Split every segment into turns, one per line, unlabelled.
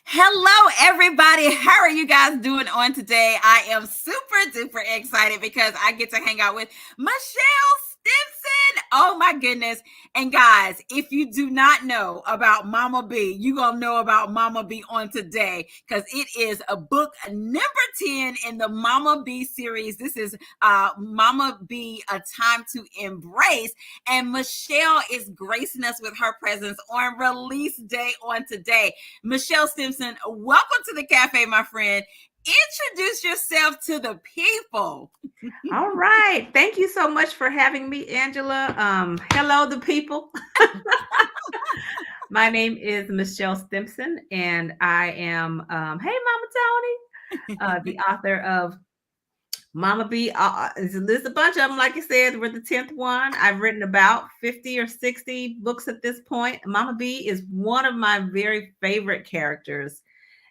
Hello, everybody. How are you guys doing on today? I am super duper excited because I get to hang out with Michelle Stimpson. Oh my goodness. And guys, if you do not know about Mama B, you're going to know about Mama B on today because it is a book number 10 in the Mama B series. This is Mama B, A Time to Embrace. And Michelle is gracing us with her presence on release day on today. Michelle Stimpson, welcome to the cafe, my friend. Introduce yourself to the people.
All right. Thank you so much for having me, Angela. Hello, the people. My name is Michelle Stimpson, and I am, hey, Mama Tony, the author of Mama B. There's a bunch of them, like you said. We're the 10th one. I've written about 50 or 60 books at this point. Mama B is one of my very favorite characters,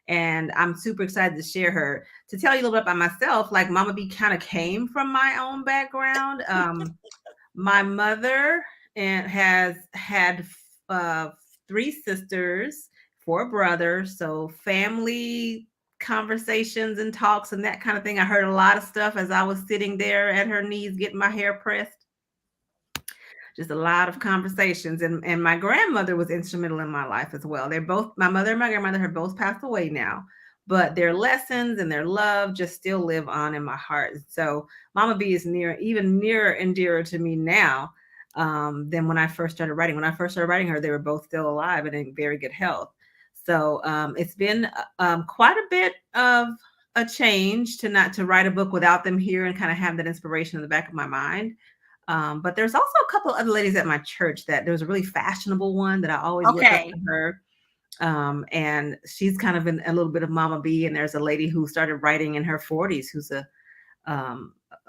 and I'm super excited to share her. To tell you a little bit about myself, like Mama B kind of came from my own background. My mother has had uh, three sisters, four brothers, so family conversations and talks and that kind of thing. I heard a lot of stuff as I was sitting there at her knees getting my hair pressed. Just a lot of conversations, and my grandmother was instrumental in my life as well. They're both, my mother and my grandmother have both passed away now, but their lessons and their love just still live on in my heart. So Mama B is even nearer and dearer to me now than when I first started writing. When I first started writing her, they were both still alive and in very good health. So it's been quite a bit of a change to write a book without them here and kind of have that inspiration in the back of my mind. But there's also a couple other ladies at my church that there was a really fashionable one that I always look up to her. And she's kind of in a little bit of Mama B. And there's a lady who started writing in her 40s who's a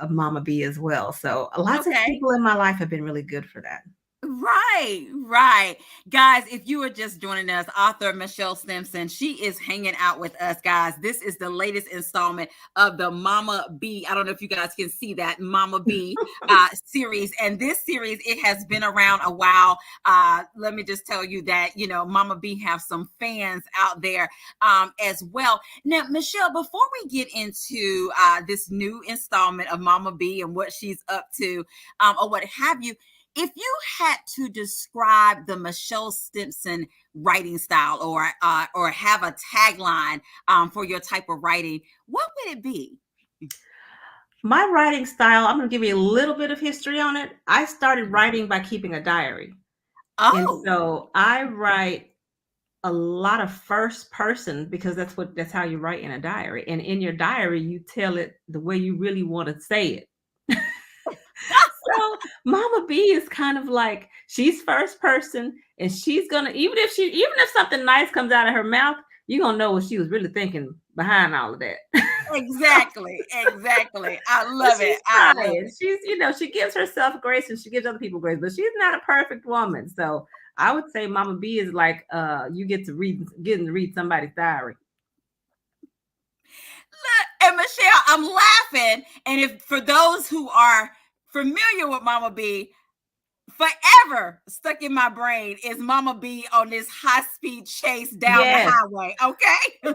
Mama B as well. So lots of people in my life have been really good for that.
Right. Guys, if you are just joining us, author Michelle Stimpson, she is hanging out with us, guys. This is the latest installment of the Mama B. I don't know if you guys can see that Mama B series. And this series, it has been around a while. Let me just tell you that, Mama B have some fans out there as well. Now, Michelle, before we get into this new installment of Mama B and what she's up to or what have you, if you had to describe the Michelle Stimpson writing style or have a tagline for your type of writing, what would it be?
My writing style, I'm going to give you a little bit of history on it. I started writing by keeping a diary.
Oh.
And so I write a lot of first person because that's how you write in a diary. And in your diary, you tell it the way you really want to say it. So Mama B is kind of like, she's first person, and she's gonna, even if something nice comes out of her mouth, you're gonna know what she was really thinking behind all of that.
Exactly. I love it.
She's, she gives herself grace and she gives other people grace, but she's not a perfect woman. So I would say Mama B is like you get to read somebody's diary.
And Michelle, I'm laughing. And if for those who are familiar with Mama B, forever stuck in my brain is Mama B on this high-speed chase down the highway. Okay.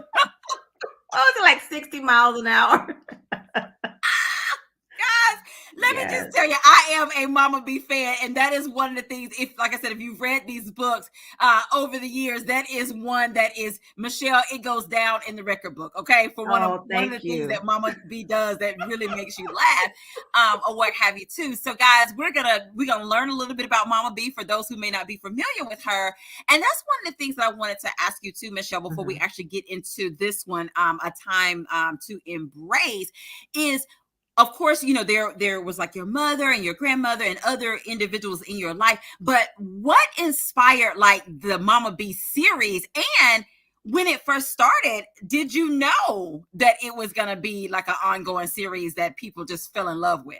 Oh, it's like 60 miles an hour.
Guys, let me just tell you, I am a Mama B fan, and that is one of the things, like I said, if you've read these books over the years, that is one that is, Michelle, it goes down in the record book, okay? For one of the things that Mama B does that really makes you laugh or what have you too. So guys, we're gonna learn a little bit about Mama B for those who may not be familiar with her. And that's one of the things that I wanted to ask you too, Michelle, before we actually get into this one, A Time to Embrace, is, of course, there was like your mother and your grandmother and other individuals in your life, but what inspired like the Mama B series? And when it first started, did you know that it was going to be like an ongoing series that people just fell in love with?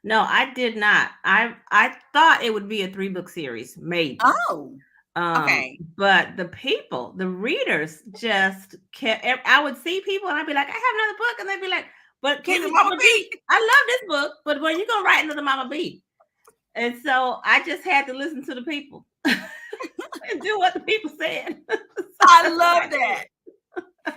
No, I did not. I thought it would be a 3-book series, maybe.
Oh, okay.
But the readers just kept, I would see people and I'd be like, I have another book. And they'd be like, but can you, Mama B? I love this book, but when you gonna write another Mama B? And so I just had to listen to the people and do what the people said.
I love that.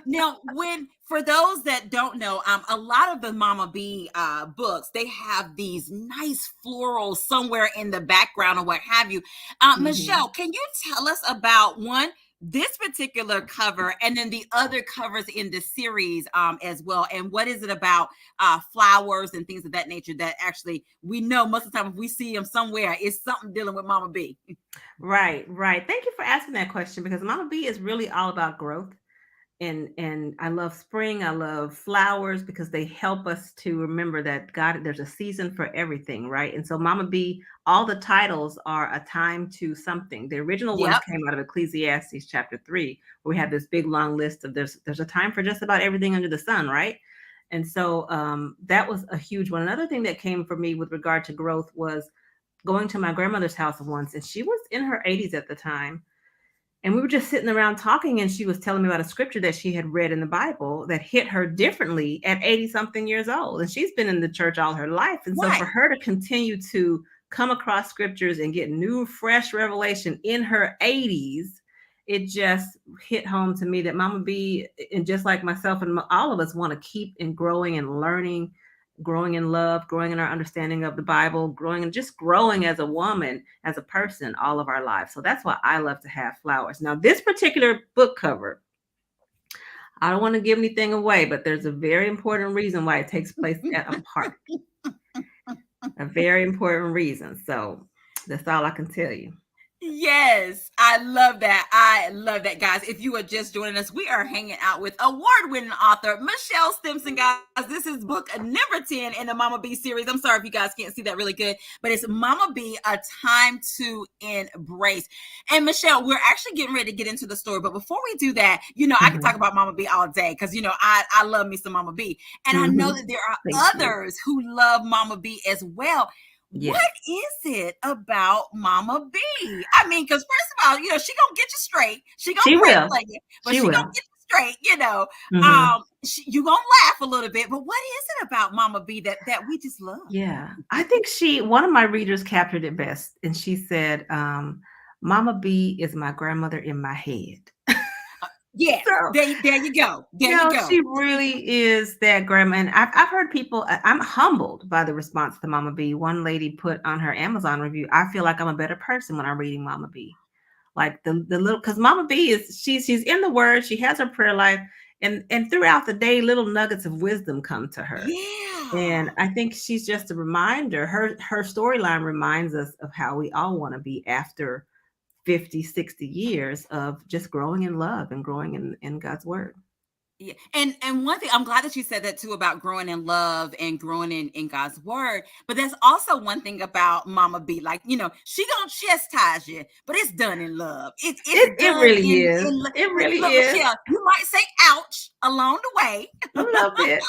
Now, when for those that don't know, a lot of the Mama B books, they have these nice florals somewhere in the background or what have you.
Mhm.
Michelle, can you tell us about one this particular cover and then the other covers in the series as well? And what is it about flowers and things of that nature that actually we know most of the time if we see them somewhere, it's something dealing with Mama B.
Right, right. Thank you for asking that question because Mama B is really all about growth. And I love spring. I love flowers because they help us to remember that God, there's a season for everything, right? And so Mama B, all the titles are a time to something. The original ones
Yep.
came out of Ecclesiastes chapter 3, where we have this big long list of there's a time for just about everything under the sun, right? And so that was a huge one. Another thing that came for me with regard to growth was going to my grandmother's house once, and she was in her 80s at the time, and we were just sitting around talking, and she was telling me about a scripture that she had read in the Bible that hit her differently at 80 something years old. And she's been in the church all her life. And so for
Right.
her to continue to come across scriptures and get new, fresh revelation in her 80s, it just hit home to me that Mama B, and just like myself and all of us, want to keep and growing and learning, growing in love, growing in our understanding of the Bible, growing and just growing as a woman, as a person, all of our lives. So that's why I love to have flowers. Now, this particular book cover, I don't want to give anything away, but there's a very important reason why it takes place at a park. A very important reason. So that's all I can tell you.
Yes, I love that. I love that, guys. If you are just joining us, we are hanging out with award-winning author Michelle Stimpson, guys. This is book number 10 in the Mama B series. I'm sorry if you guys can't see that really good, but it's Mama B, A Time to Embrace. And Michelle, we're actually getting ready to get into the story, but before we do that, I can talk
Mm-hmm.
about Mama B all day because I love me some Mama B, and I know
Mm-hmm.
that there
Thank
are
you.
others who love Mama B as well. What
Yes,
is it about Mama B? I mean, because first of all, she gonna get you straight. She gonna
she
pray
will.
for you, but
She
she gonna
will.
get you straight.
Mm-hmm.
You gonna laugh a little bit, but what is it about Mama B that we just love?
Yeah, I think one of my readers captured it best, and she said, "Mama B is my grandmother in my head."
Yes,
So,
there you go. There you go.
she really is that grandma. And I've heard people. I'm humbled by the response to Mama B. One lady put on her Amazon review, "I feel like I'm a better person when I'm reading Mama B." Like the little, because Mama B is she's in the Word, she has her prayer life, and throughout the day, little nuggets of wisdom come to her. And
Yeah.
I think she's just a reminder. Her storyline reminds us of how we all want to be after 50, 60 years of just growing in love and growing in God's word.
Yeah. And one thing, I'm glad that you said that too about growing in love and growing in God's word. But there's also one thing about Mama B, like, she gonna chastise you, but it's done in love. It's
It
done
really is. It really
look,
is.
Michelle, you might say ouch along the way.
A little bit.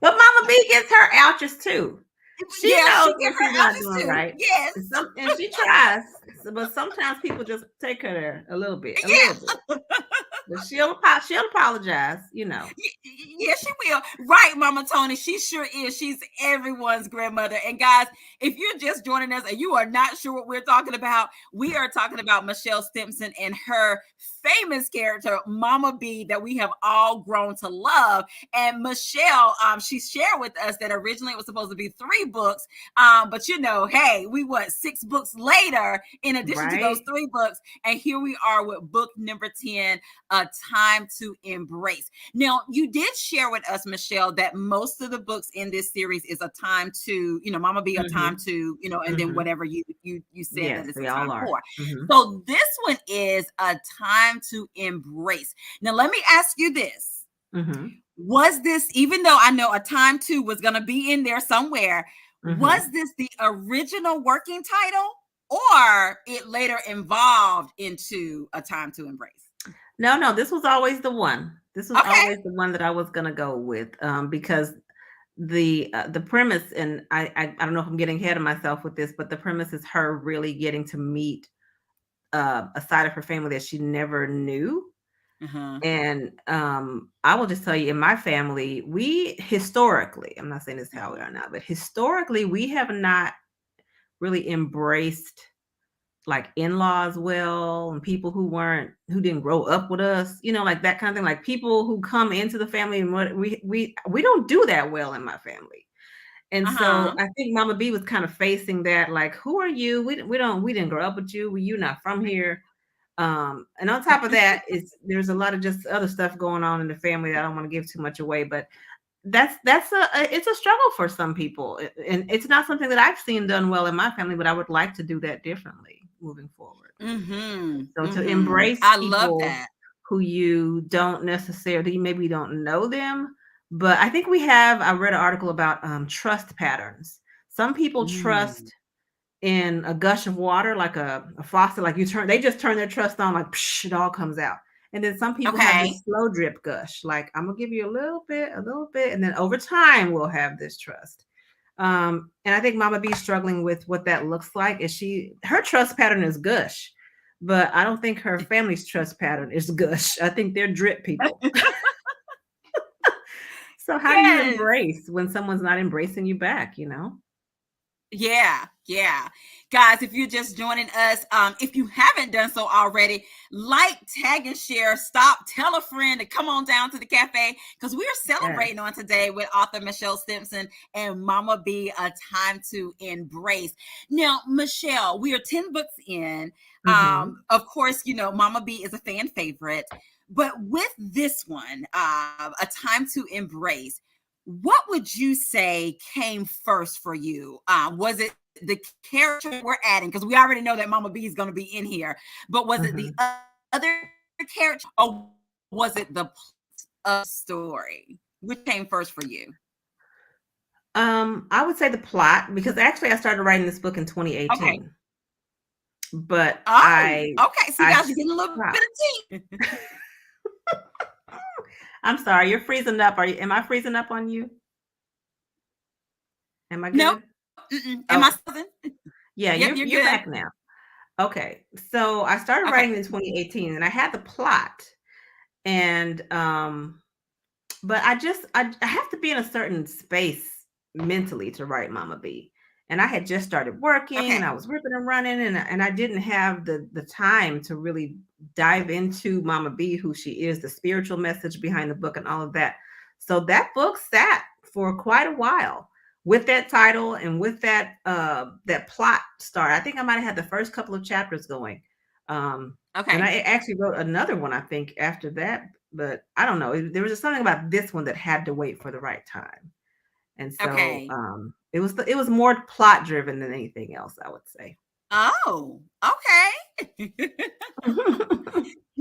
But Mama B gets her ouches too. She
Yeah, she
knows
get
when
her
she's not
ouches
doing
too.
right.
Yes.
And she tries. But sometimes people just take her there a little bit, a little bit.
Yeah.
But she'll apologize.
Yeah, she will. Right, Mama Tony. She sure is. She's everyone's grandmother. And guys, if you're just joining us and you are not sure what we're talking about, we are talking about Michelle Stimpson and her famous character, Mama B, that we have all grown to love. And Michelle, she shared with us that originally it was supposed to be 3 books. But hey, we 6 books later, in addition to those
Right?
3 books, and here we are with book number 10, A Time to Embrace. Now, you did share with us, Michelle, that most of the books in this series is a time to, Mama Be a time
Mm-hmm.
to, and then
Mm-hmm.
whatever you said that
Yes,
it's a
they all
time
are.
for.
Mm-hmm.
So this one is A Time to Embrace. Now, let me ask you this.
Mm-hmm.
Was this, even though I know A Time To was going to be in there somewhere, was
Mm-hmm.
this the original working title or it later evolved into A Time to Embrace?
No, this was always the one. This was
Okay.
always the one that I was gonna go with, because the premise, and I don't know if I'm getting ahead of myself with this, but the premise is her really getting to meet a side of her family that she never knew.
Uh-huh.
And I will just tell you, in my family, we historically, I'm not saying this is how we are now, but historically, we have not really embraced like in-laws well, and people who didn't grow up with us, like that kind of thing, like people who come into the family, and what we don't do that well in my family. And so
Uh-huh.
I think Mama B was kind of facing that, like, who are you? We didn't grow up with you. You're not from here. And on top of that, there's a lot of just other stuff going on in the family that I don't want to give too much away, but it's a struggle for some people, and it's not something that I've seen done well in my family, but I would like to do that differently moving forward.
Mm-hmm.
So to
Mm-hmm.
embrace
I love
people
that.
who you don't necessarily, maybe you don't know them, but I think I read an article about trust patterns. Some people
Mm.
trust in a gush of water, like a faucet, like they just turn their trust on, like psh, it all comes out. And then some people have
Okay.
this slow drip gush, like I'm gonna give you a little bit, and then over time we'll have this trust. And I think Mama B's struggling with what that looks like. Her trust pattern is gush, but I don't think her family's trust pattern is gush. I think they're drip people. So how do you
Yes.
embrace when someone's not embracing you back?
Yeah, yeah. Guys, if you're just joining us, if you haven't done so already, like, tag, and share. Stop, tell a friend to come on down to the cafe, because we are
Yes.
celebrating on today with author Michelle Stimpson and Mama B, A Time to Embrace. Now, Michelle, we are 10 books in.
Hmm.
Of course, Mama B is a fan favorite, but with this one, A Time to Embrace, what would you say came first for you? Was it the character we're adding? Because we already know that Mama B is going to be in here, but was it the
Hmm.
other character, or was it the story? Which came first for you?
I would say the plot, because actually I started writing this book in
Okay.
2018, but
Oh, okay. See,
I
guys, you're getting a little bit
stopped.
of tea.
I'm sorry, you're freezing up. Am I freezing up on you? Am I
Nope.
good?
Mm-mm. Am I
Okay.
still?
Yeah,
Yep, you're
you're
good.
back now. Okay. So I started
Okay.
writing in 2018, and I had the plot, and but I have to be in a certain space mentally to write Mama B. And I had just started working, and
Okay.
I was ripping and running, and I didn't have the time to really dive into Mama B, who she is, the spiritual message behind the book and all of that. So that book sat for quite a while with that title and with that plot start. I think I might have had the first couple of chapters going. And
Okay.
I actually wrote another one, I think, after that, but I don't know. There was just something about this one that had to wait for the right time. And so
Okay.
it was more plot driven than anything else, I would say.
Oh, okay.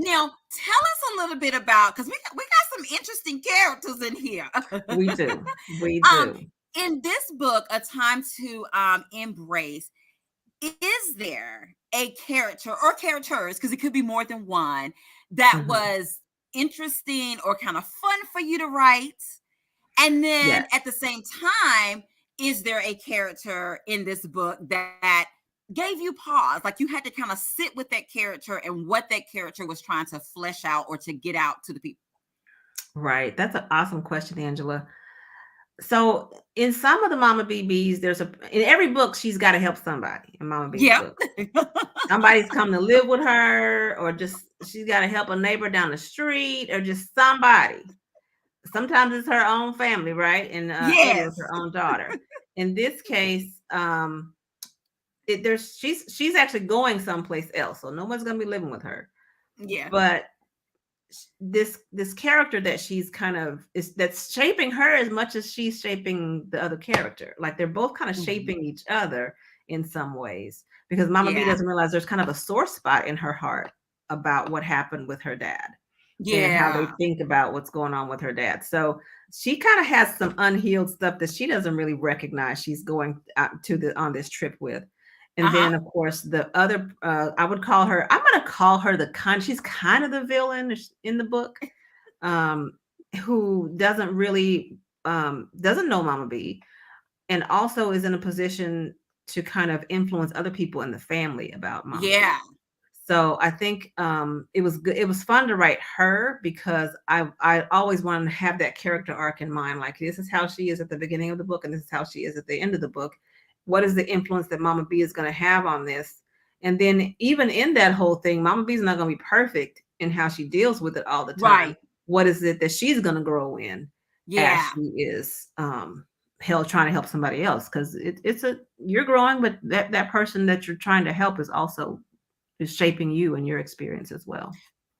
Now, tell us a little bit about, because we got some interesting characters in here.
We do. We
um,
do.
in this book, A Time to Embrace, is there a character or characters, because it could be more than one, that
Hmm.
was interesting or kind of fun for you to write? And then
Yes.
at the same time, is there a character in this book that gave you pause? Like, you had to kind of sit with that character and what that character was trying to flesh out or to get out to the people.
Right. That's an awesome question, Angela. So in some of the Mama BBs, in every book, she's got to help somebody in Mama B's
Yep.
books. Somebody's come to live with her, or just she's got to help a neighbor down the street, or just somebody. Sometimes it's her own family, right? And it was
Yes.
her own daughter. In this case, she's actually going someplace else, so no one's gonna be living with her.
Yeah.
But this character that she's kind of is that's shaping her as much as she's shaping the other character. Like they're both kind of
Mhm.
shaping each other in some ways, because Mama B
Yeah.
doesn't realize there's kind of a sore spot in her heart about what happened with her dad and how they
Yeah.
think about what's going on with her dad. So she kind of has some unhealed stuff that she doesn't really recognize she's going out on this trip with. And
Uh-huh.
then of course the other I'm going to call her she's kind of the villain in the book, um who doesn't really doesn't know Mama B, and also is in a position to kind of influence other people in the family about Mama B.
Yeah.
So I think it was good. It was fun to write her because I always wanted to have that character arc in mind. Like, this is how she is at the beginning of the book, and this is how she is at the end of the book. What is the influence that Mama B is going to have on this? And then even in that whole thing, Mama B's not going to be perfect in how she deals with it all the time.
Right.
What is it that she's going to grow in as
Yeah.
she is trying to help somebody else? Because you're growing, but that person that you're trying to help is shaping you and your experience as well.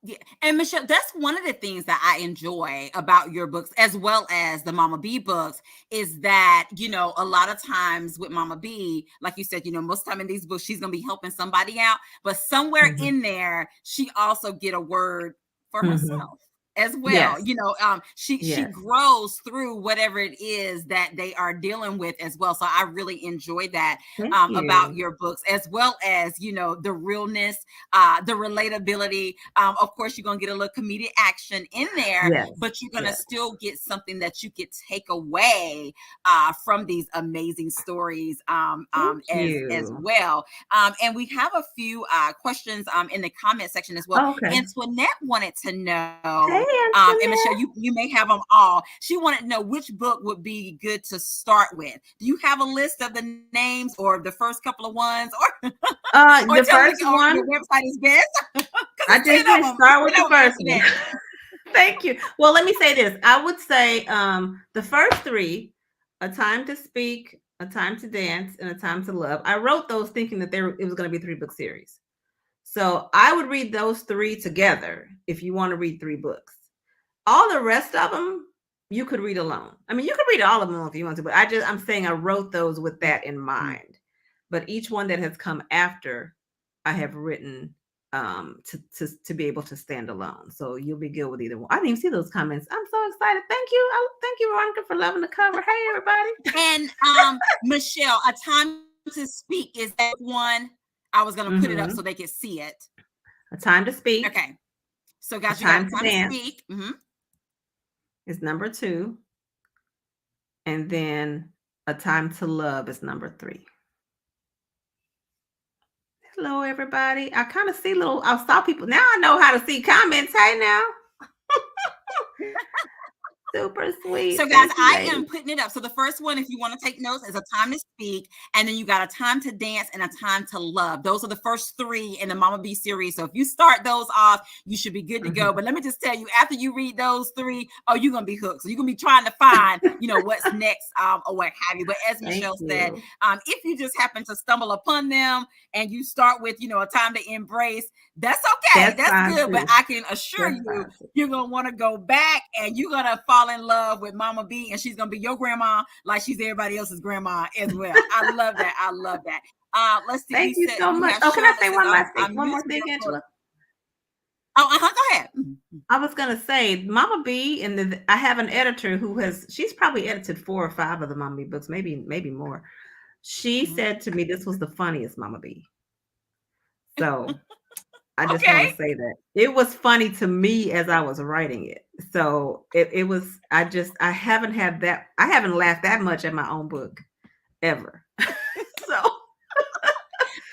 Yeah. And Michelle, that's one of the things that I enjoy about your books, as well as the Mama B books, is that, a lot of times with Mama B, like you said, most time in these books, she's going to be helping somebody out, but somewhere
Mm-hmm.
in there, she also get a word for
Mm-hmm.
herself as well.
Yes.
She
Yes.
grows through whatever it is that they are dealing with as well. So I really enjoy that
Thank
about
you.
your books, as well as the realness, the relatability. Of course, you're gonna get a little comedic action in there,
Yes.
but you're gonna
Yes.
still get something that you could take away from these amazing stories
Thank
as
you.
well. And we have a few questions in the comment section as well.
Okay.
Antoinette wanted to know,
Hey,
and Michelle,
Antoinette.
you may have them all. She wanted to know which book would be good to start with. Do you have a list of the names or the first couple of ones, or
The
tell me
first one,
your website is best?
I just did start with the first one. Thank you. Well, let me say this. I would say the first three, A Time to Speak, A Time to Dance, and A Time to Love. I wrote those thinking that it was going to be a 3-book series. So I would read those three together if you want to read 3 books. All the rest of them you could read alone. I mean, you could read all of them if you want to, but I'm saying I wrote those with that in mind. But each one that has come after, I have written to be able to stand alone. So you'll be good with either one. I didn't even see those comments. I'm so excited. Thank you. Thank you, Veronica, for loving the cover. Hey, everybody.
And Michelle, A Time to Speak is that one. I was going to put it up so they could see it.
A Time to Speak.
Okay. So, guys,
A
you got
Time
A Time to Speak.
Is number 2. And then A Time to Love is number 3. Hello, everybody. I kind of see I saw people. Now I know how to see comments. Hey, now. Super sweet.
So, guys, I am putting it up. So the first one, if you want to take notes, is A Time to Speak, and then you got A Time to Dance and A Time to Love. Those are the first 3 in the Mama B series. So if you start those off, you should be good to go. But let me just tell you, after you read those 3, you're gonna be hooked. So you're gonna be trying to find, what's next, or what have you. But as Michelle said, if you just happen to stumble upon them and you start with, A Time to Embrace, that's okay. That's good. Too. But I can assure you're gonna want to go back and you're gonna fall in love with Mama B, and she's gonna be your grandma like she's everybody else's grandma as well. I love that. I love that. Let's see.
Thank you so much. Can I say one more thing, Angela?
Go ahead.
I was gonna say Mama B, and I have an editor she's probably edited 4 or 5 of the Mama B books, maybe more. She said to me this was the funniest Mama B. So I just want to say that it was funny to me as I was writing it. So it was, I haven't laughed that much at my own book ever.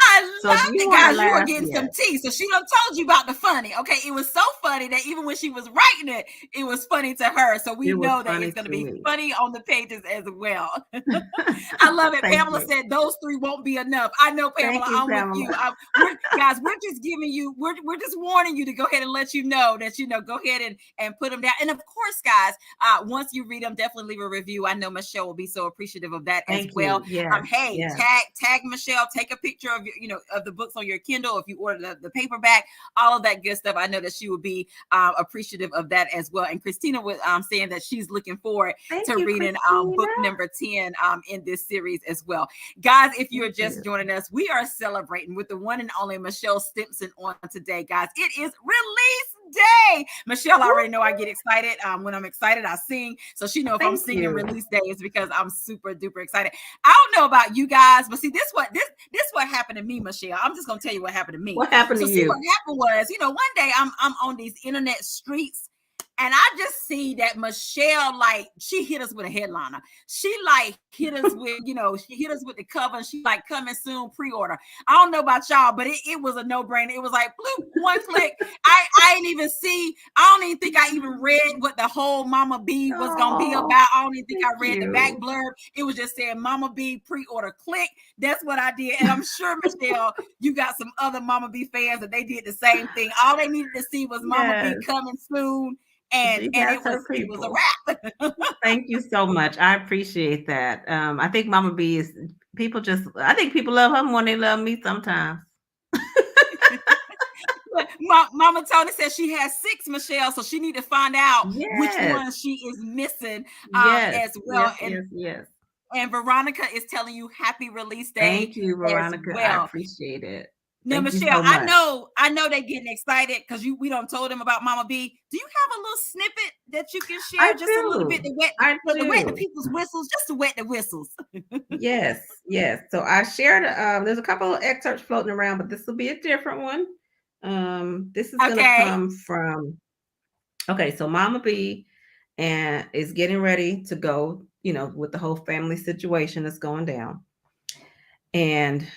I love it, guys. You are getting some tea. So she done told you about the funny. Okay, it was so funny that even when she was writing it, it was funny to her. So we know that it's going to be funny on the pages as well. I love it. Pamela said those 3 won't be enough. I know, Pamela. I'm with you. Guys, we're just giving you. We're just warning you to go ahead and let you know that go ahead and put them down. And of course, guys, once you read them, definitely leave a review. I know Michelle will be so appreciative of that as well. Tag Michelle. Take a picture of your of the books on your Kindle if you order the paperback, all of that good stuff. I know that she would be appreciative of that as well. And Christina was saying that she's looking forward to reading book number 10 in this series as well. Guys, if you're just joining us, we are celebrating with the one and only Michelle Stimpson on today, guys. It is release day. Michelle already know I get excited. When I'm excited, I sing. So she know if I'm singing release day, it's because I'm super duper excited. I don't know about you guys, but see, this what happened to me, Michelle. I'm just gonna tell you what happened to me.
What happened to you?
What happened was, one day I'm on these internet streets, And I just see that Michelle, like, she hit us with a headliner. She like hit us with, she hit us with the cover, and she like, coming soon, pre-order. I don't know about y'all, but it was a no-brainer. It was like, bloop, one click. I didn't even see, I don't even think I even read what the whole Mama B was gonna be about. I don't even think I read the back blurb. It was just saying Mama B pre-order, click. That's what I did. And I'm sure, Michelle, you got some other Mama B fans that they did the same thing. All they needed to see was Mama B coming soon. And it was a wrap.
Thank you so much. I appreciate that. I think Mama B is I think people love her more than they love me sometimes.
Mama Tony says she has 6, Michelle, so she need to find out which one she is missing as well.
Yes.
And Veronica is telling you happy release day.
Thank you, Veronica.
Well.
I appreciate it.
Now,
Thank
Michelle,
you so
I know they're getting excited because we don't told them about Mama B. Do you have a little snippet that you can share? A little bit to wet the people's whistles, just to wet the whistles.
Yes. So I shared. There's a couple of excerpts floating around, but this will be a different one. This is going to come from. Okay, so Mama B is getting ready to go. With the whole family situation that's going down, and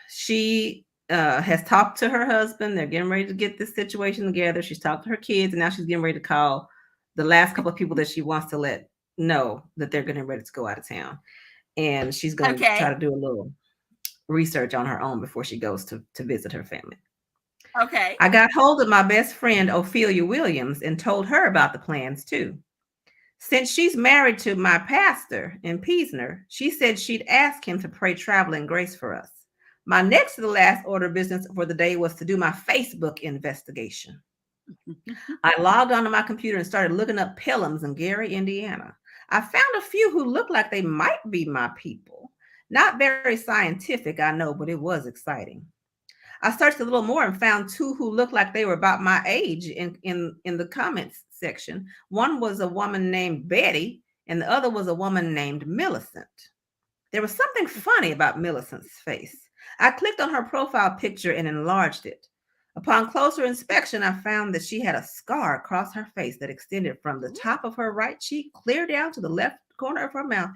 she has talked to her husband. They're getting ready to get this situation together. She's talked to her kids, and now she's getting ready to call the last couple of people that she wants to let know that they're getting ready to go out of town. And she's going to try to do a little research on her own before she goes to visit her family.
Okay.
I got hold of my best friend, Ophelia Williams, and told her about the plans too. Since she's married to my pastor in Piesner, she said she'd ask him to pray traveling grace for us. My next to the last order of business for the day was to do my Facebook investigation. I logged onto my computer and started looking up Pelhams in Gary, Indiana. I found a few who looked like they might be my people. Not very scientific, I know, but it was exciting. I searched a little more and found 2 who looked like they were about my age in the comments section. One was a woman named Betty, and the other was a woman named Millicent. There was something funny about Millicent's face. I clicked on her profile picture and enlarged it. Upon closer inspection, I found that she had a scar across her face that extended from the top of her right cheek clear down to the left corner of her mouth.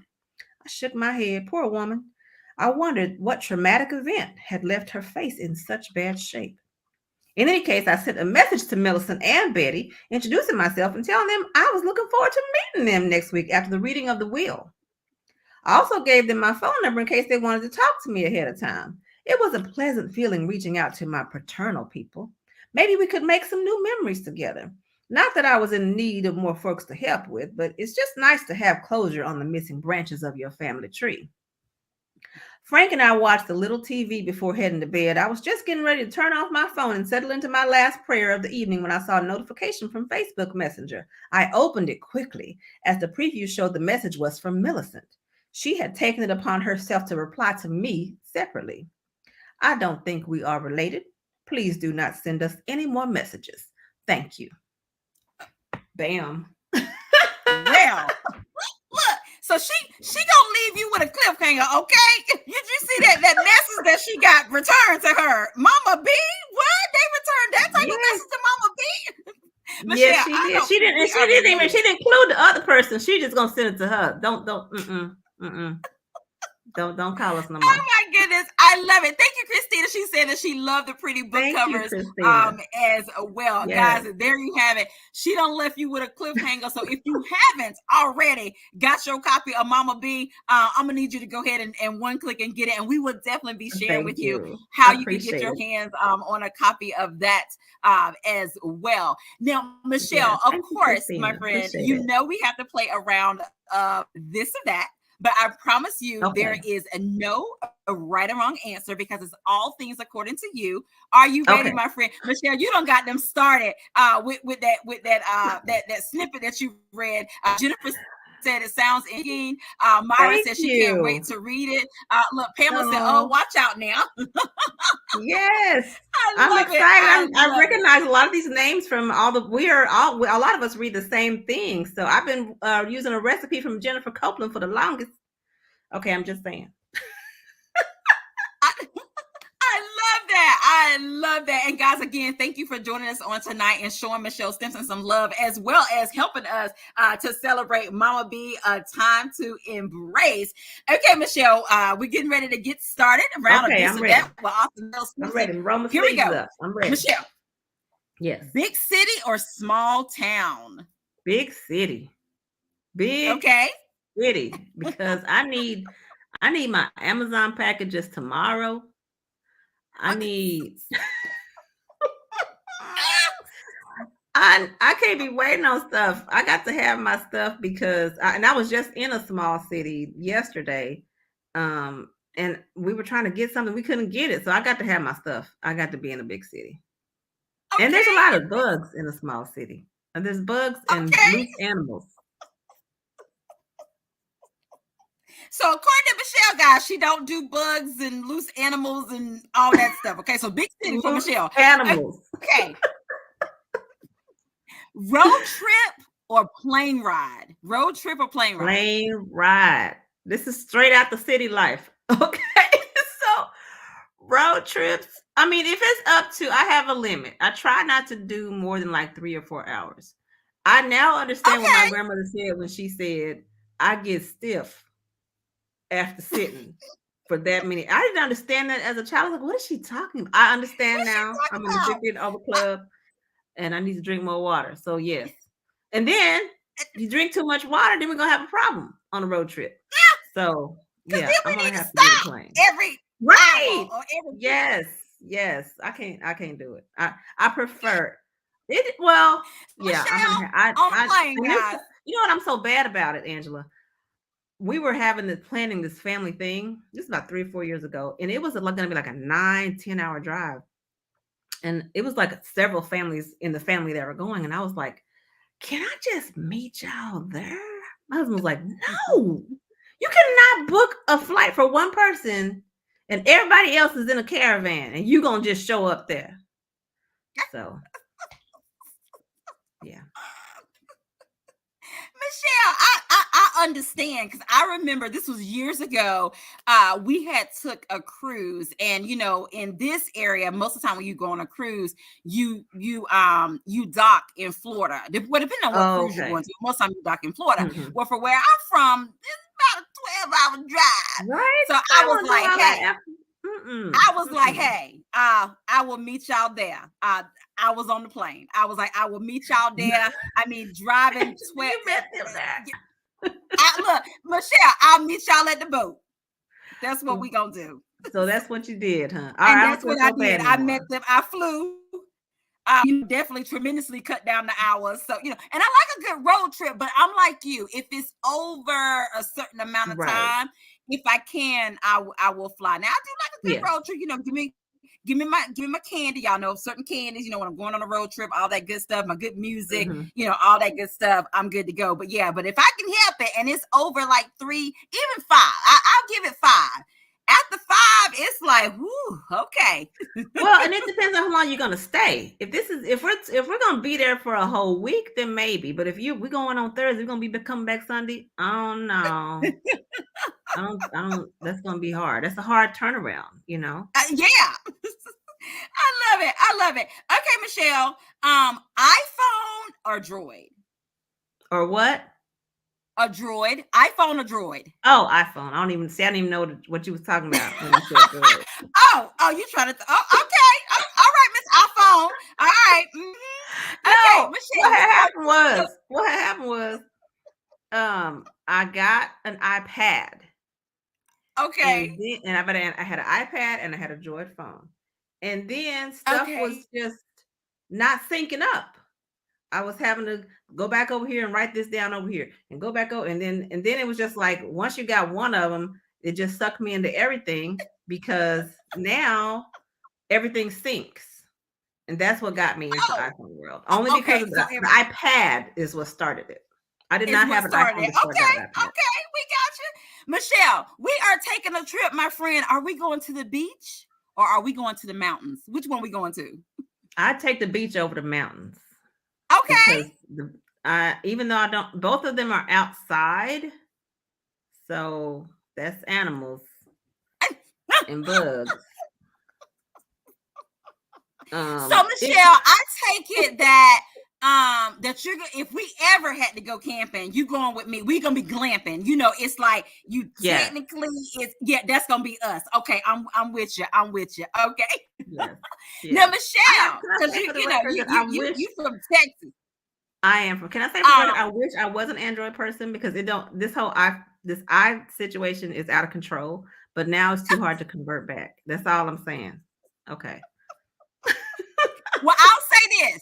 I shook my head. Poor woman. I wondered what traumatic event had left her face in such bad shape. In any case, I sent a message to Millicent and Betty, introducing myself and telling them I was looking forward to meeting them next week after the reading of the will. I also gave them my phone number in case they wanted to talk to me ahead of time. It was a pleasant feeling reaching out to my paternal people. Maybe we could make some new memories together. Not that I was in need of more folks to help with, but it's just nice to have closure on the missing branches of your family tree. Frank and I watched a little TV before heading to bed. I was just getting ready to turn off my phone and settle into my last prayer of the evening when I saw a notification from Facebook Messenger. I opened it quickly as the preview showed the message was from Millicent. She had taken it upon herself to reply to me separately. I don't think we are related. Please do not send us any more messages. Thank you. Bam.
Well, look, so she gonna leave you with a cliffhanger, okay? Did you see that message that she got returned to her? Mama B? What? They returned that type of message to Mama B? Michelle,
yes, she did. She didn't include the other person. She just gonna send it to her. Don't call us no more.
Oh my goodness, I love it. Thank you, Christina. She said that she loved the pretty book covers as well. Yes. Guys, there you have it. She done left you with a cliffhanger. So if you haven't already got your copy of Mama B, I'm gonna need you to go ahead and one click and get it. And we will definitely be sharing with you how you can get your hands on a copy of that as well. Now, Michelle, of course, my friend, you know we have to play a round of this or that. But I promise you, there is a right or wrong answer because it's all things according to you. Are you ready, my friend? Michelle, you done got them started with that snippet that you read. Jennifer said it sounds intriguing. Myra said she can't wait to read it. Look, Pamela said, "Oh, watch out now."
Yes, I'm excited. I recognize a lot of these names from a lot of us read the same thing. So I've been using a recipe from Jennifer Copeland for the longest. Okay, I'm just saying.
I love that. I love that. And guys, again, thank you for joining us on tonight and showing Michelle Stimpson some love, as well as helping us to celebrate Mama B, a time to embrace. Okay, Michelle, we're getting ready to get started around
Okay,
this
I'm
or
ready.
that. Well, awesome.
I'm ready. Roll my
Here we
sleeves
go.
up. I'm ready.
Michelle,
Yes.
big city or small town?
Big city. Big
Okay.
city. Because I need my Amazon packages tomorrow. I need I can't be waiting on stuff. I got to have my stuff because I was just in a small city yesterday. And we were trying to get something, we couldn't get it. So I got to have my stuff. I got to be in a big city.
Okay.
And there's a lot of bugs in a small city. And there's bugs and loose animals.
So according to Michelle, guys, she don't do bugs and loose animals and all that stuff. Okay, so big city for Michelle.
Animals.
Okay. Road trip or plane ride? Road trip or plane ride?
Plane ride. This is straight out the city life. Okay. So road trips. I mean, if it's up to, I have a limit. I try not to do more than like 3 or 4 hours. I now understand what my grandmother said when she said, I get stiff after sitting for that many. I didn't understand that as a child. I was like, what is she talking about? I understand now. I'm in the Drinking Over Club and I need to drink more water. So yes. And then if you drink too much water, then we're gonna have a problem on a road trip. Yeah. So yeah, I'm gonna have to do the plane.
Every
right.
Or every
Yes. I can't do it. I prefer it. Well, yeah,
Michelle,
I'm
on the plane, guys.
You know what? I'm so bad about it, Angela. We were planning this family thing. This is about 3 or 4 years ago, and it was going to be like a 9-10 hour drive. And it was like several families in the family that were going, and I was like, "Can I just meet y'all there?" My husband was like, "No, you cannot book a flight for one person, and everybody else is in a caravan, and you gonna just show up there." So, yeah.
Michelle, I understand, because I remember this was years ago. We had took a cruise, and in this area, most of the time when you go on a cruise, you dock in Florida. Well, depending on what cruise you're going to, most of the time you dock in Florida. Mm-hmm. Well, for where I'm from, it's about a 12-hour drive.
Right.
So I was like, hey. I was like, hey, I will meet y'all there. I was on the plane. I was like, I will meet y'all there. I mean, driving 12.
You met them there.
Look, Michelle, I'll meet y'all at the boat. That's what we gonna do.
So that's what you did, huh?
And that's what I did. I met them. I flew. Definitely tremendously cut down the hours. So, and I like a good road trip, but I'm like you. If it's over a certain amount of time, if I can, I will fly. Now I do like a good road trip. Give me my candy. Y'all know certain candies. When I'm going on a road trip, all that good stuff, my good music, all that good stuff. I'm good to go. But but if I can help it, and it's over like 3, even 5, I'll give it 5. After 5, it's like, whoo, okay.
Well, and it depends on how long you're gonna stay. If we're gonna be there for a whole week, then maybe. But if we're going on Thursday, we're gonna be coming back Sunday. Oh no. I don't. That's gonna be hard. That's a hard turnaround,
Yeah. I love it. Okay, Michelle. iPhone or Droid?
Or what?
A Droid. iPhone or Droid?
Oh, iPhone. I don't even know what you was talking about when you said Droid.
Oh, you trying to? Okay. All right, Miss iPhone. All right. Mm-hmm.
Okay, Michelle. What happened was, I got an iPad.
Okay.
And I had an iPad and I had a Droid phone. And then stuff was just not syncing up. I was having to go back over here and write this down over here and go back over. And then it was just like, once you got one of them, it just sucked me into everything, because now everything syncs. And that's what got me into iPhone world. Only because the iPad is what started it. I did not have an iPhone before I got an iPad.
Okay, we got you. Michelle, we are taking a trip, my friend. Are we going to the beach or are we going to the mountains? Which one are we going to?
I take the beach over the mountains.
Okay.
Because even though both of them are outside, so that's animals and bugs.
So
It,
Michelle, I take it that that you're if we ever had to go camping, you going with me. We gonna be glamping. You know, it's like you
yes,
technically it's that's gonna be us. Okay, I'm with you. I'm with you. Okay.
yes,
Now
yes.
Michelle,
Can I
because
say for the
you know
record that I wish
you from Texas.
I am from? Can I say for the record? I
Um,
wish I was an Android person because it don't. This I situation is out of control. But now it's too hard to convert back. That's all I'm saying. Okay.
well, I'll say this.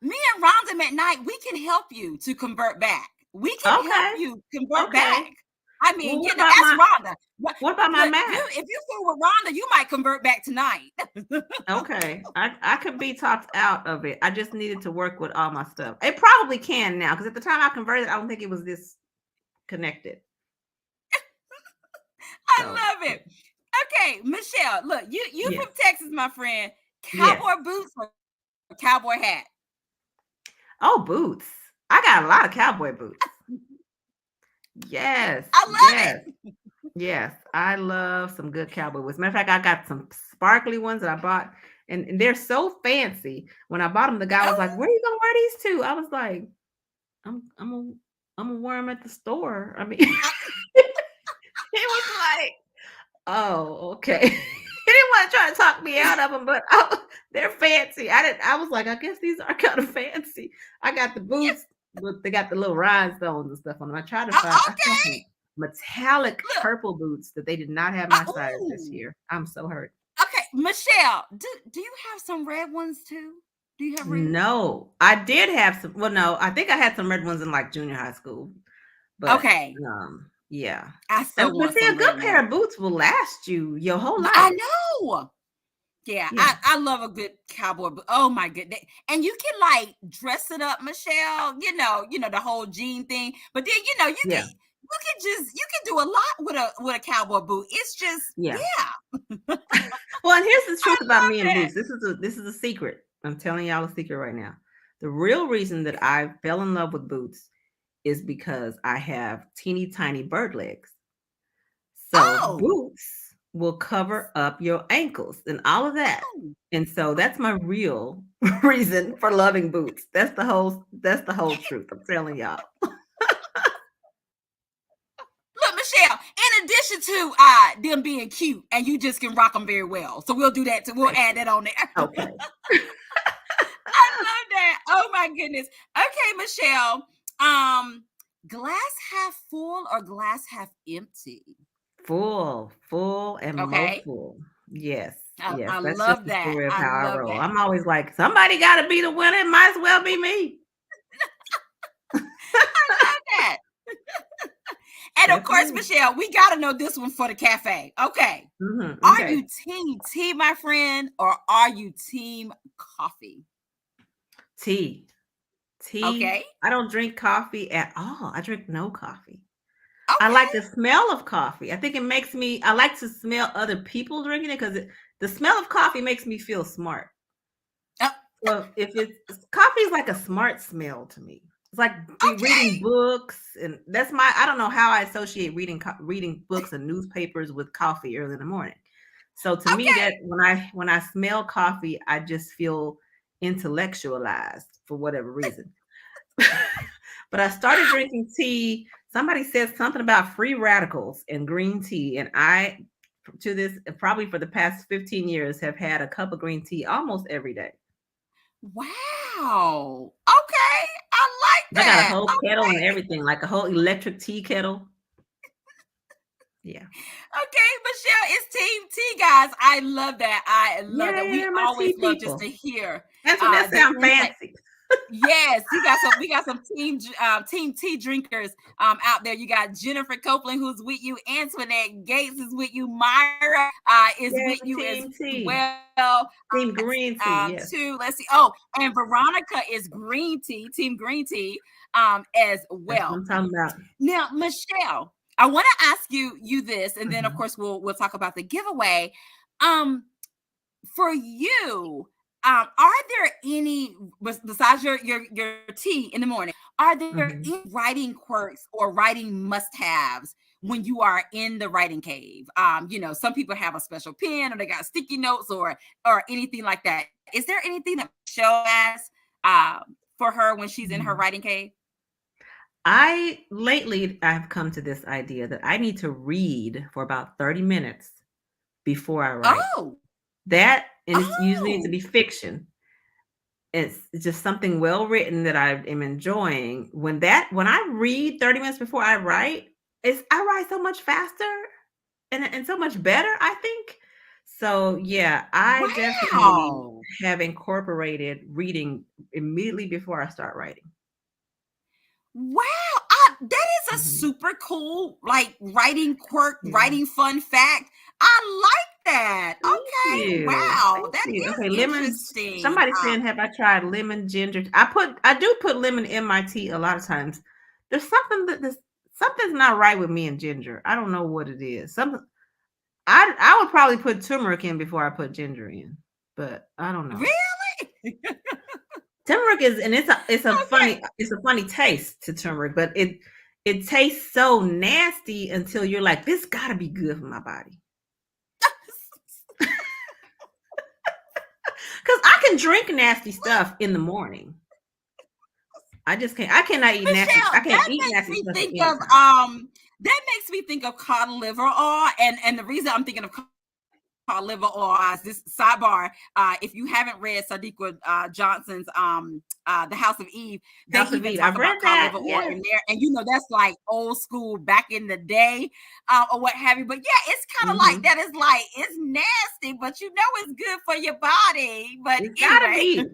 Me and Rhonda McKnight, we can help you to convert back. We can help
Okay.
you convert back.
Okay.
I
Well,
mean,
what about
ask
my
Rhonda.
what about my
Look, you
Mac?
if you fool with Rhonda, you might convert back tonight.
Okay. I could be talked out of it. I just needed to work with all my stuff. It probably can now because at the time I converted, I don't think it was this connected. So
I love it. Okay, Michelle, look, you
yeah.
from Texas, my friend.
Yes.
Cowboy boots or cowboy hat?
Oh, boots. I got a lot of cowboy boots. Yes.
I love
Yes.
it.
Yes, I love some good cowboy boots. Matter of fact, I got some sparkly ones that I bought, and they're so fancy. When I bought them, the guy was like, "Where are you gonna wear these to?" I was like, "I'm gonna wear them at the store." I mean, he was like, "Oh, okay." He didn't want to try to talk me out of them, but they're fancy. I was like, "I guess these are kind of fancy." I got the
Yeah.
boots, but they got the little rhinestones and stuff on them. I saw
Okay.
some metallic
Look.
purple boots that they did not have my size this
Ooh.
year. I'm so hurt.
Okay, Michelle, do you have some red ones too? Do you have red?
No, I did have some. Well, no, I think I had some red ones in like junior high school, but
Okay,
yeah.
I so
And but
want
see, a
some
good
red
pair
ones.
of boots will last you your whole
I
life.
know. Yeah,
Yeah,
I love a good cowboy boot. Oh my goodness. And you can like dress it up, Michelle, the whole jean thing. But then
yeah,
you can do a lot with a cowboy boot. It's just
yeah.
yeah.
Well, and here's the
I
truth about me
love
and
it.
boots. This is a secret. I'm telling y'all a secret right now. The real reason that I fell in love with boots is because I have teeny tiny bird legs. So
Oh,
boots will cover up your ankles and all of that.
oh.
And so that's my real reason for loving boots. That's the whole truth. I'm telling y'all.
Look, Michelle, in addition to them being cute and you just can rock them very well. So we'll do that too. We'll
Thank
add
you.
that on there.
Okay.
I love that. Oh my goodness. Okay, Michelle. Um, glass half full or glass half empty?
Full and more
Okay.
full. Yes.
I,
Yes.
I
That's just
love
the
that.
story of
I
how I
love
roll.
that.
I'm always like, somebody gotta be the winner. It might as well be me.
I love that. And of
That's
course,
me.
Michelle, we got to know this one for the cafe. Okay. Are
Okay.
you team tea, my friend, or are you team coffee?
Tea. Tea.
Okay.
I don't drink coffee at all. I drink no coffee. I like
Okay.
the smell of coffee. I think I like to smell other people drinking it because the smell of coffee makes me feel smart.
Uh,
So if coffee is like a smart smell to me. It's like be reading
okay.
books, and I don't know how I associate reading books and newspapers with coffee early in the morning. So to me,
Okay.
that when I smell coffee, I just feel intellectualized for whatever reason. But I started drinking tea. Somebody said something about free radicals and green tea, and I to this probably for the past 15 years have had a cup of green tea almost every day.
Wow. Okay. I like
I got a
that.
whole kettle and everything, like a whole electric tea kettle. Yeah.
Okay, Michelle, it's Team T, guys. I love that. I love that. We
Yeah, my
always
tea
love just
people.
to hear
That's what that
the
sound
insight.
fancy.
Yes, we got some team tea drinkers out there. You got Jennifer Copeland who's with you, Antoinette Gates is with you, Myra is
Yeah,
with you as
team tea.
well.
Team green tea, yes.
Too. Let's see. Oh, and Veronica is green tea, team green tea, as
That's what
well.
I'm talking about.
Now, Michelle, I want to ask you this, and then of
Mhm.
course we'll talk about the giveaway. Um, for you, are there any besides your tea in the morning? Are there
Mhm.
any writing quirks or writing must-haves when you are in the writing cave? Some people have a special pen or they got sticky notes or anything like that. Is there anything that Michelle has for her when she's in her writing cave?
Lately I've come to this idea that I need to read for about 30 minutes before I write.
Oh,
That, and it usually needs to
oh,
be fiction. It's just something well written that I am enjoying. When I read 30 minutes before I write, I write so much faster and so much better, I think. So yeah, I definitely
wow.
have incorporated reading immediately before I start writing.
Wow, that is a
Mhm.
super cool, like, writing quirk,
Yeah.
writing fun fact. I like that.
Thank
Okay,
you.
wow,
Thank
that
you. Okay,
is
lemon.
interesting.
Somebody saying, have I tried lemon ginger? I do put lemon in my tea a lot of times. There's something's not right with me and ginger. I don't know what it is. I would probably put turmeric in before I put ginger in, but I don't know.
Really?
Turmeric is, and
Okay.
it's a funny taste to turmeric, but it tastes so nasty until you're like, this got to be good for my body. Because I can drink nasty stuff in the morning. I just can't. I cannot eat nasty. I
Michelle,
can't eat nasty stuff at any time.
that makes me think of cod liver oil, and the reason I'm thinking of cod liver oil is this sidebar. If you haven't read Sadiqa Johnson's The House of Eve, they
House of
even
Eve.
talk
I've
about
read
cod
that.
liver oil
Yes.
in there, and that's like old school back in the day, or what have you. But yeah, it's kind of like
Mm-hmm.
that. Is like it's nasty, but it's good for your body. But
It's gotta
anyway,
be.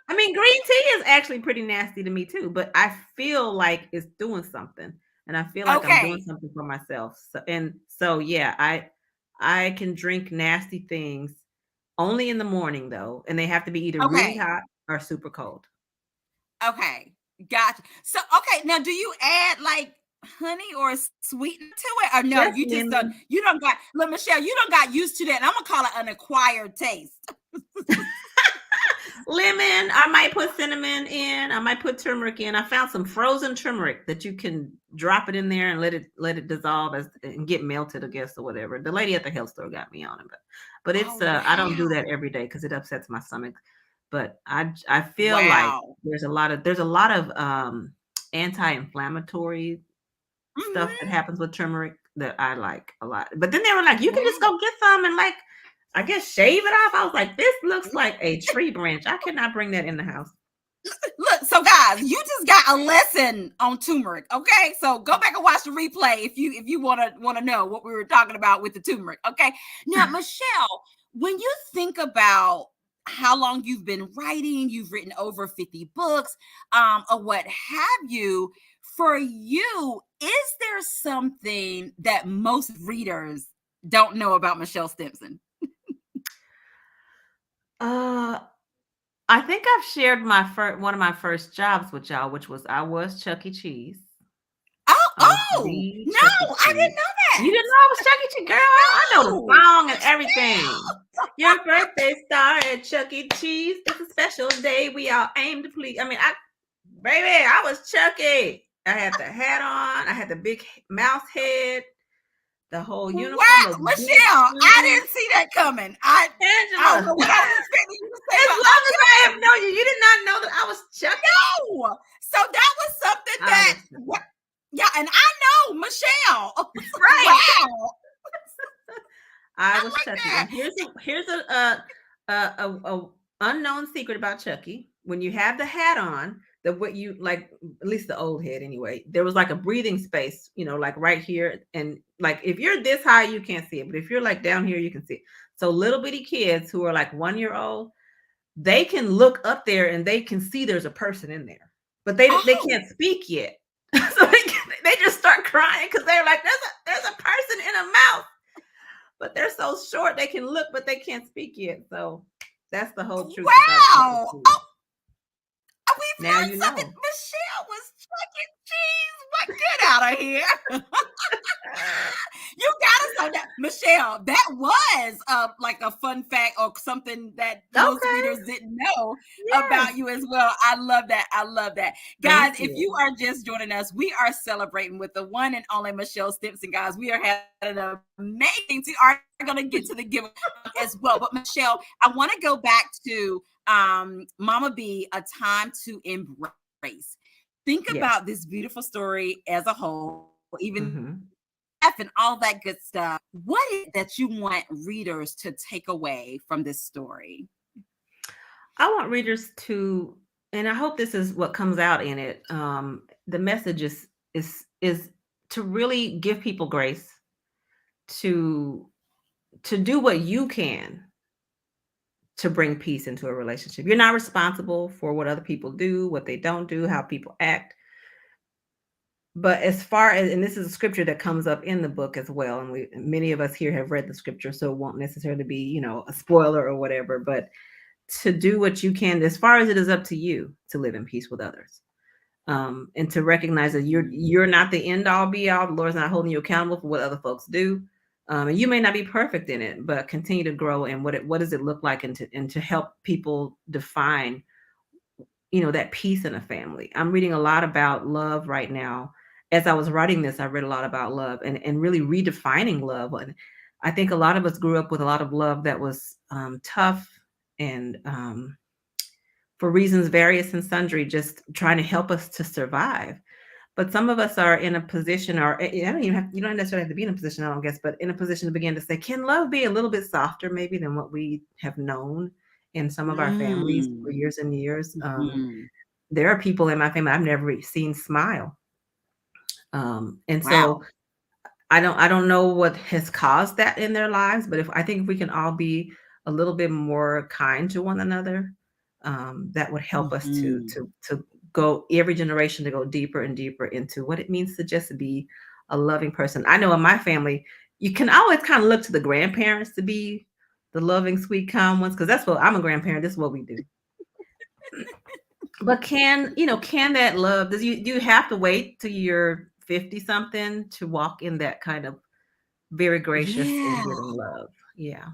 I mean, green tea is actually pretty nasty to me too, but I feel like it's doing something, and I feel like I'm doing
okay,
something for myself. So yeah, I can drink nasty things only in the morning though, and they have to be either really
okay.
hot or super cold.
Okay, gotcha. So, okay, now do you add like honey or sweetener to it, or no?
Just
You just don't.
lemon.
You don't got. Look, Michelle, you don't got used to that. And I'm gonna call it an acquired taste.
Lemon. I might put cinnamon in. I might put turmeric in. I found some frozen turmeric that you can drop it in there and let it dissolve and get melted, I guess, or whatever. The lady at the health store got me on it, but it's
Oh
I don't do that
wow,
every day because it upsets my stomach. But I feel like
wow.
there's a lot of anti-inflammatory stuff that
Hmm.
happens with turmeric that I like a lot. But then they were like, you can just
Wow.
go get some and like, I guess shave it off. I was like, this looks like a tree branch. I cannot bring that in the house.
Look, so guys, you just got a lesson on turmeric. Okay, so go back and watch the replay if you want to know what we were talking about with the turmeric. Okay, now Michelle, when you think about how long you've been writing, you've written over 50 books, or what have you. For you, is there something that most readers don't know about Michelle Stimpson?
Uh, I think I've shared my one of my first jobs with y'all, which was I was Chuck E. Cheese.
Oh,
I was
oh
the
no,
Chuck E.
I
Cheese.
didn't know
You
that.
didn't know I was Chuck E. Cheese, girl? I know the
No,
song and everything. Your birthday star at Chuck E. Cheese. It's a special day. We all aim to please. I mean, baby, I was Chucky. I had the hat on. I had the big mouse head. The whole uniform,
wow,
those big
Michelle, I
shoes.
didn't see that coming. I don't
Angela,
know what I was expecting you to say,
as
but
long as I have known you, you did not know that I was Chucky.
no. So that was something
I
that,
was Chucky.
yeah, and I know Michelle.
Right.
Wow,
I
I
was
like
Chucky.
that.
And here's a unknown secret about Chucky. When you have the hat on, the what you like, at least the old head anyway, there was like a breathing space, like right here. And like if you're this high, you can't see it. But if you're like down here, you can see it. So little bitty kids who are like 1 year old, they can look up there and they can see there's a person in there. But they
Oh,
can't speak yet. So they just start crying because they're like, there's a person in a mouth. But they're so short they can look, but they can't speak yet. So that's the whole truth about Chuck E.
wow.
Cheese.
We've
Now
learned
you
something.
know.
Michelle was Chuck E. Cheese. What? Get out of here. You gotta So that, Michelle, that was like a fun fact or something that most
Okay.
readers didn't know
Yes.
about you as well. I love that. I love that. Guys,
Thank
if you
you.
are just joining us, we are celebrating with the one and only Michelle Stimpson, guys. We are having an amazing, we are going to get to the giveaway as well. But Michelle, I want to go back to Mama B, A Time to Embrace. Think
Yes.
about this beautiful story as a whole, even
Hmm.
and all that good stuff. What is it that you want readers to take away from this story?
I want readers to, and I hope this is what comes out in it. The message is to really give people grace, to do what you can to bring peace into a relationship. You're not responsible for what other people do, what they don't do, how people act. But as far as, and this is a scripture that comes up in the book as well, and many of us here have read the scripture, so it won't necessarily be, a spoiler or whatever, but to do what you can, as far as it is up to you to live in peace with others. And to recognize that you're not the end all be all. The Lord's not holding you accountable for what other folks do. And you may not be perfect in it, but continue to grow. And what does it look like, and to help people define, that peace in a family. I'm reading a lot about love right now. As I was writing this, I read a lot about love, and really redefining love. And I think a lot of us grew up with a lot of love that was tough, and for reasons various and sundry, just trying to help us to survive. But some of us are in a position, or you don't necessarily have to be in a position, I don't guess, but in a position to begin to say, can love be a little bit softer maybe than what we have known in some of our families for
Mm.
years and years?
Mhm.
There are people in my family I've never seen smile. And so
Wow.
I don't know what has caused that in their lives, but if we can all be a little bit more kind to one another, that would help us to
Mhm.
go, every generation, to go deeper and deeper into what it means to just be a loving person. I know in my family, you can always kind of look to the grandparents to be the loving, sweet, calm ones, because that's what, I'm a grandparent. This is what we do. But can that love, do you have to wait till you're 50 something to walk in that kind of very gracious and
Yeah.
giving love? Yeah.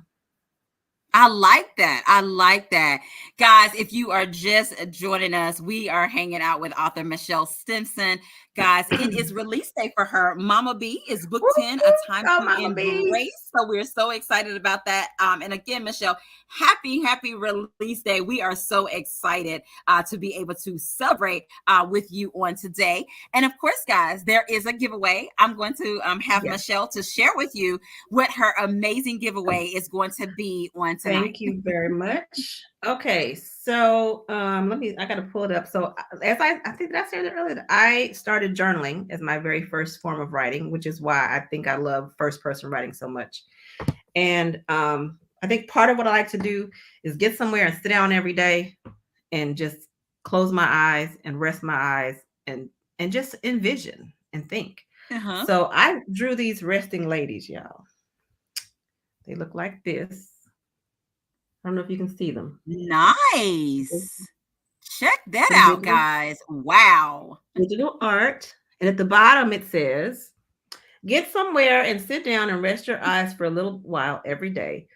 I like that. I like that. Guys, if you are just joining us, we are hanging out with author Michelle Stimpson. Guys, it is release day for her. Mama B is book
Woo,
10, A
woo.
Time
Oh,
to
Mama B.
Embrace. So we're so excited about that. And again, Michelle, happy release day. We are so excited to be able to celebrate with you on today. And of course, guys, there is a giveaway. I'm going to have
Yes.
Michelle to share with you what her amazing giveaway is going to be on tonight.
Thank you very much. Okay, so I gotta pull it up. So as I think that I said it earlier, I started journaling as my very first form of writing, which is why I think I love first person writing so much. And I think part of what I like to do is get somewhere and sit down every day and just close my eyes and rest my eyes, and just envision and think.
Uh-huh.
So I drew these resting ladies, y'all. They look like this. I don't know if you can see them.
Nice. Check that
Some
out, guys. Wow.
digital art. And at the bottom it says, get somewhere and sit down and rest your eyes for a little while every day.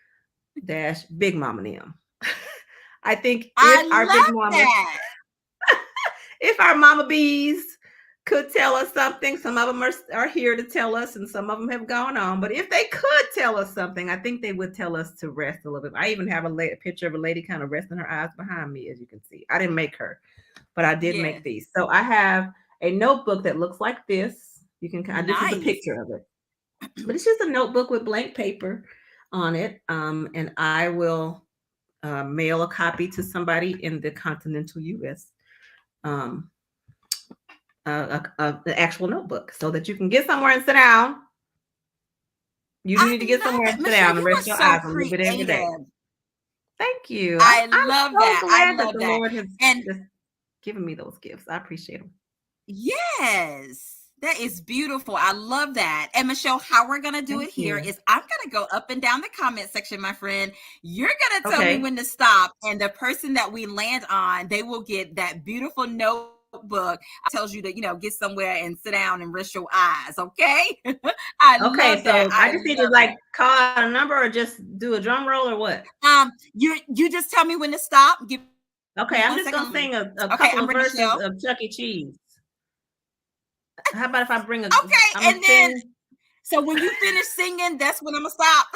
Dash Big Mama Nim. I think
I love that.
if our mama bees could tell us something, some of them are here to tell us, and some of them have gone on. But if they could tell us something, I think they would tell us to rest a little bit. I even have a picture of a lady kind of resting her eyes behind me, as you can see. I didn't make her, but I did make
Yes.
these. So I have a notebook that looks like this. This is a
Nice.
picture of it, but it's just a notebook with blank paper on it. And I will mail a copy to somebody in the continental U.S. Um, the actual notebook, so that you can get somewhere and sit down. You do
I
need to get
love
somewhere
that.
and sit
Michelle,
down and
you are
rest your
so
eyes a little bit every day.
creative.
Thank you.
I
I'm
love
so
that. I
glad that
love
the
that.
Lord has
And
just given me those gifts. I appreciate them.
yes. That is beautiful. I love that. And Michelle, how we're going to do it
Thank
here
you.
is I'm going to go up and down the comment section, my friend. You're going to tell me
Okay.
when to stop. And the person that we land on, they will get that beautiful notebook notebook tells you to, get somewhere and sit down and rest your eyes. Okay. I
Okay,
love that.
so I
I
just need to
love
like
that.
call out a number or just do a drum roll or what?
You just tell me when to stop. Give me
Okay, I'm
one
just
second.
gonna sing a
Okay,
couple
I'm
of
ready,
verses
Michelle.
of Chuck E. Cheese. How about if I bring a? I'm
Okay,
gonna
and then
sing.
so when you finish singing, that's when I'm gonna stop.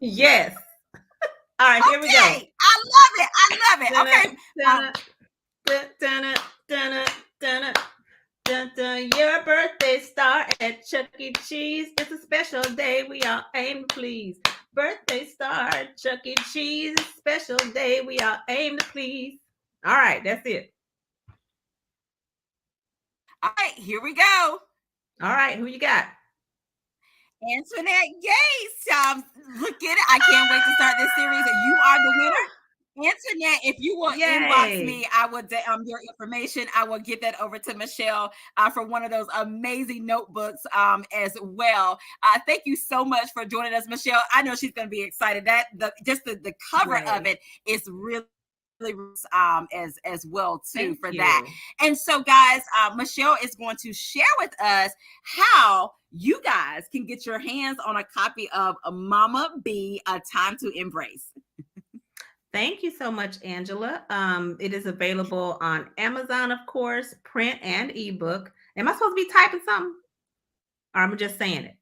Yes. All right, here we go.
Okay, I love it. I love it.
Dun-dun,
Okay.
dun-dun, dun-dun, dun-dun, dun-dun, dun-dun. Your birthday star at Chuck E. Cheese. It's a special day we all aim to please. Birthday star at Chuck E. Cheese. Special day we all aim to please. All right, that's it.
All right, here we go.
All right, who you got?
Antoinette Gates. Look at it. I can't wait to start this series. You are the winner. Antoinette, if you will inbox
Yay.
me, I would your information. I will get that over to Michelle for one of those amazing notebooks as well. Thank you so much for joining us, Michelle. I know she's going to be excited. That the cover of it is really as well too.
Thank
for
you.
that. And so guys, Michelle is going to share with us how you guys can get your hands on a copy of Mama B, A Time to Embrace.
Thank you so much, Angela. It is available on Amazon, of course, print and ebook. Am I supposed to be typing something? Or am I just saying it?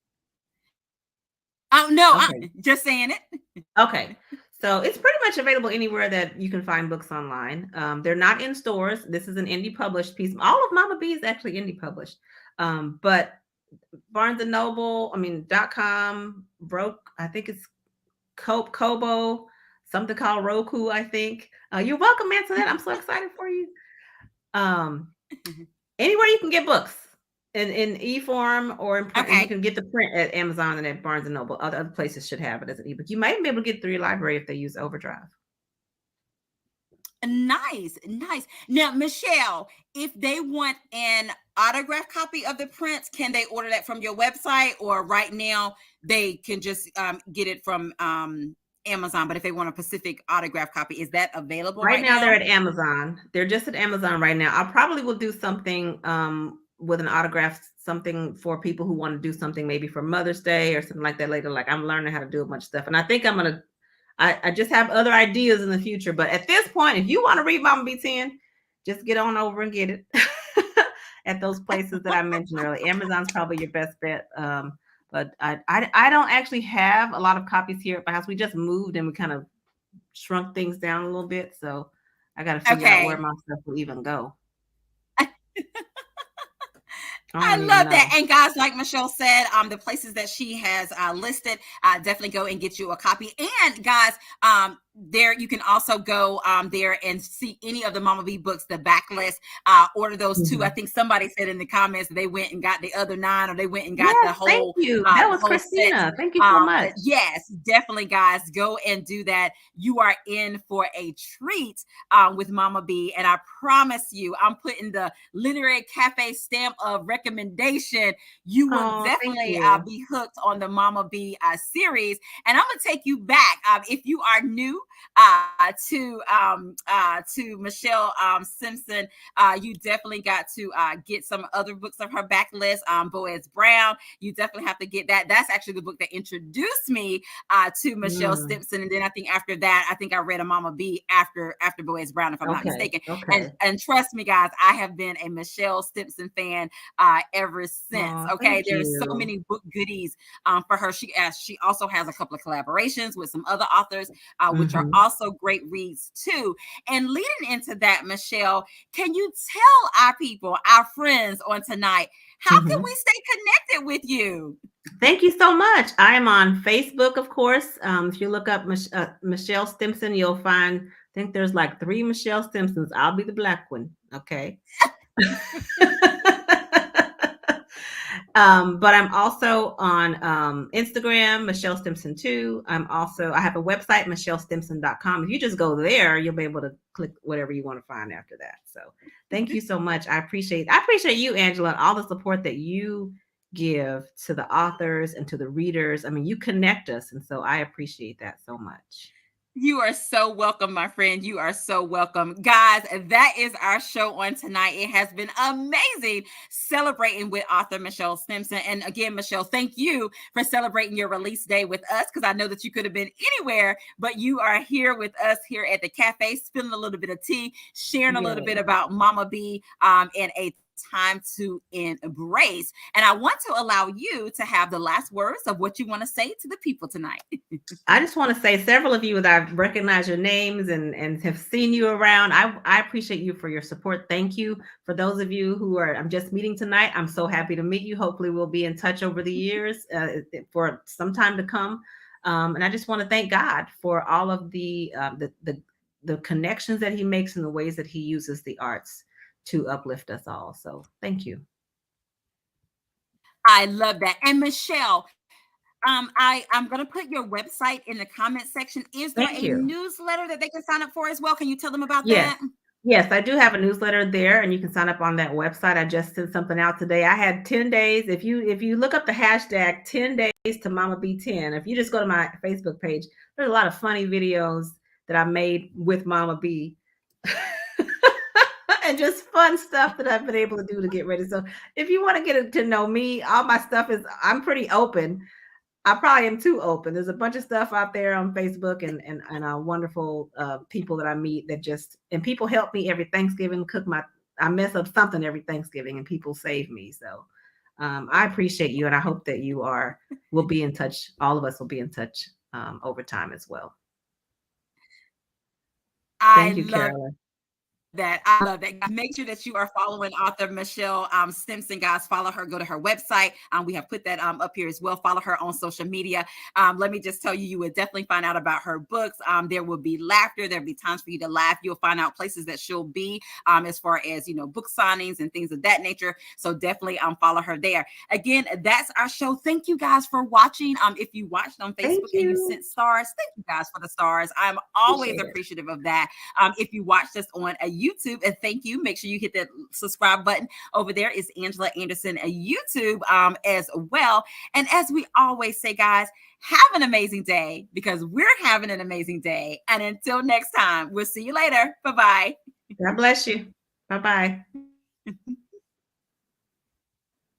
Oh no,
Okay.
I'm just saying it.
Okay. So it's pretty much available anywhere that you can find books online. They're not in stores. This is an indie published piece. All of Mama B is actually indie published. But Barnes and Noble, .com, broke, I think it's Kobo, something called Roku, I think. You're welcome, Antoinette. I'm so excited for you. Anywhere you can get books in e-form or in print.
Okay.
You can get the print at Amazon and at Barnes and Noble. Other places should have it as an ebook. You might be able to get it through your library if they use Overdrive.
Nice. Now, Michelle, if they want an autograph copy of the prints, can they order that from your website, or right now they can just get it from Amazon? But if they want a specific autograph copy, is that available
right now? They're at Amazon. They're just at Amazon right now. I probably will do something with an autograph, something for people who want to do something maybe for Mother's Day or something like that later. Like, I'm learning how to do a bunch of stuff, and I think I just have other ideas in the future. But at this point, if you want to read Mama B10, just get on over and get it at those places that I mentioned earlier. Amazon's probably your best bet. But I don't actually have a lot of copies here at my house. We just moved and we kind of shrunk things down a little bit. So I got to figure out where my stuff will even go.
I love that. And guys, like Michelle said, the places that she has listed, definitely go and get you a copy. And guys, there you can also go there and see any of the Mama B books, the backlist, order those too. I think somebody said in the comments they went and got the other 9, or they went and got the whole.
Thank you. That was Christina. Set. Thank you so much.
Yes, definitely, guys, go and do that. You are in for a treat with Mama B, and I promise you, I'm putting the Literary Cafe stamp of recommendation. You will definitely be hooked on the Mama B series. And I'm gonna take you back. If you are new to Michelle Stimpson, you definitely got to get some other books of her backlist. Boaz Brown, you definitely have to get that. That's actually the book that introduced me to Michelle Stimpson. And then I think after that, I think I read a Mama B after Boaz Brown, if I'm not mistaken. And trust me, guys, I have been a Michelle Stimpson fan ever since. There's so many book goodies for her. She also has a couple of collaborations with some other authors, which are also great reads too. And leading into that, Michelle, can you tell our people, our friends on tonight, how can we stay connected with you?
Thank you so much. I am on Facebook, of course. If you look up Michelle Stimpson, you'll find, I think there's like 3 Michelle Stimpsons. I'll be the black one. Okay. But I'm also on Instagram, Michelle Stimpson 2. I have a website, michellestimpson.com. If you just go there, you'll be able to click whatever you want to find after that. So thank you so much. I appreciate you, Angela, and all the support that you give to the authors and to the readers. I mean, you connect us. And so I appreciate that so much.
You are so welcome, my friend. You are so welcome. Guys, that is our show on tonight. It has been amazing celebrating with author Michelle Stimpson. And again, Michelle, thank you for celebrating your release day with us, because I know that you could have been anywhere, but you are here with us here at the cafe, spilling a little bit of tea, sharing a little bit
Yeah.
about Mama B, and a time to embrace. And I want to allow you to have the last words of what you want to say to the people tonight.
I just want to say several of you that I've recognized your names and have seen you around. I appreciate you for your support. Thank you. For those of you who are I'm just meeting tonight, I'm so happy to meet you. Hopefully we'll be in touch over the years for some time to come. And I just want to thank God for all of the connections that he makes and the ways that he uses the arts to uplift us all. So thank you.
I love that. And Michelle, I'm gonna put your website in the comment section. Is there
Thank
a
you.
newsletter that they can sign up for as well? Can you tell them about
Yes.
that?
Yes, I do have a newsletter there and you can sign up on that website. I just sent something out today. I had 10 days. If you look up the hashtag 10 days to Mama B10, if you just go to my Facebook page, there's a lot of funny videos that I made with Mama B. And just fun stuff that I've been able to do to get ready. So if you want to get to know me, all my stuff is I'm pretty open. I probably am too open. There's a bunch of stuff out there on Facebook and wonderful people that I meet that just and people help me every Thanksgiving cook my I mess up something every Thanksgiving and people save me. So I appreciate you and I hope that you are will be in touch. All of us will be in touch over time as well.
I
Thank you,
love
Carolyn.
that. I love that. Make sure that you are following author Michelle Stimpson. Guys, follow her. Go to her website. We have put that up here as well. Follow her on social media. Let me just tell you, you would definitely find out about her books. There will be laughter. There'll be times for you to laugh. You'll find out places that she'll be as far as, book signings and things of that nature. So definitely follow her there. Again, that's our show. Thank you guys for watching. If you watched on Facebook
Thank
and you
you.
sent stars, thank you guys for the stars. I'm always
Appreciate it.
appreciative of that. If you watched us on a YouTube, and thank you, make sure you hit that subscribe button over there. Is Angela Anderson a YouTube as well. And as we always say, guys, have an amazing day because we're having an amazing day. And until next time, we'll see you later. Bye-bye.
God bless you. Bye-bye.